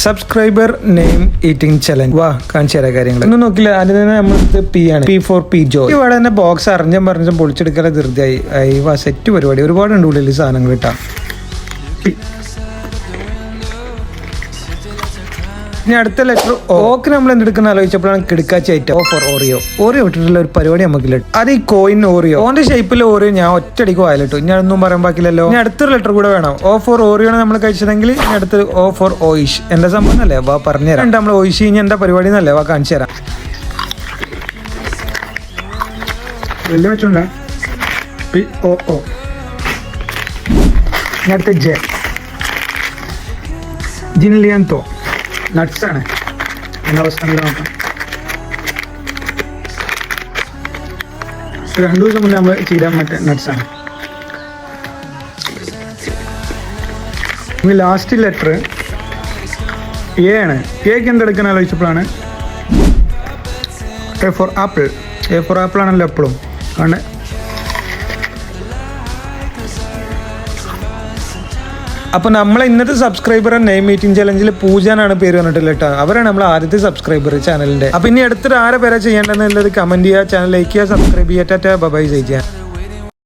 Subscriber name eating challenge. വാ കാണിച്ചു തരാം കാര്യങ്ങൾ. ഒന്നും നോക്കില്ല. അതിന് തന്നെ നമ്മൾ പി ആണ്. പി ഫോർ പി ജോ. ഇവിടെ തന്നെ ബോക്സ് അറിഞ്ഞും പറഞ്ഞും പൊളിച്ചെടുക്കാതെ ധൃതിയായി. വാ സെറ്റ് പരിപാടി. ഒരുപാടുണ്ട് ഉള്ളിൽ സാധനങ്ങൾ കിട്ടാം. ഇനി അടുത്ത ലെറ്റർ ഓക്ക് നമ്മൾ എന്തെടുക്കുന്ന ആലോചിച്ചപ്പോഴാണ് കിടക്കാച്ചി ഐറ്റം. ഓ ഫോർ ഓറിയോ. ഓറിയോ ഇട്ടിട്ടുള്ള ഒരു പരിപാടി നമുക്കില്ല. അത് ഈ കോയിൻ ഓറിയോ. ഓന്റെ ഷേപ്പിൽ ഓറിയോ ഞാൻ ഒറ്റയടിക്ക് വായിലിട്ടു. ഇനി അതൊന്നും പറയാൻ ബാക്കില്ലല്ലോ. ഇനി അടുത്തൊരു ലെറ്റർ കൂടെ വേണം. ഓ ഫോർ ഓറിയോ ആണ് നമ്മൾ കഴിച്ചതെങ്കിൽ ഇനി അടുത്ത് ഓ ഫോർ ഓയിഷ്. എന്താ സംഭവം അല്ലേ? വാ പറഞ്ഞുതരാം. നമ്മൾ ഓയിഷ് ഇനി എന്താ പരിപാടി എന്നല്ലേ? വാ കാണിച്ചു തരാം. വലിയ വെച്ചുണ്ടാ പി ഓ ഓ. ഇനി അടുത്ത ജെ ജിൻലിയൻതോ. നട്ട്സ് ആണ്. അവസ്ഥ നോക്കാം. 2 ദിവസം മുന്നേ നമ്മൾ ചെയ്താൽ മറ്റേ നട്ട്സ് ആണ്. ഇനി ലാസ്റ്റ് ലെറ്റർ എ ആണ്. എക്ക് എന്തെടുക്കാൻ ആലോചിച്ചപ്പോഴാണ് A for apple. A for apple ആണല്ലോ എപ്പോഴും. ആണ് അപ്പോൾ നമ്മളെ ഇന്നത്തെ സബ്സ്ക്രൈബർ നെയിം മീറ്റിംഗ് ചലഞ്ചിൽ പൂജാനാണ് പേര് പറഞ്ഞിട്ടില്ല കേട്ടോ. അവരാണ് നമ്മൾ ആദ്യത്തെ സബ്സ്ക്രൈബർ ചാനലിന്റെ. അപ്പോൾ ഇനി അടുത്തൊരു ആരെ പേരാ ചെയ്യേണ്ടതെന്നുള്ളത് കമന്റ് ചെയ്യുക, ചാനൽ ലൈക്ക് ചെയ്യുക, സബ്സ്ക്രൈബ് ചെയ്യുക. ബൈ ചെയ്യുക.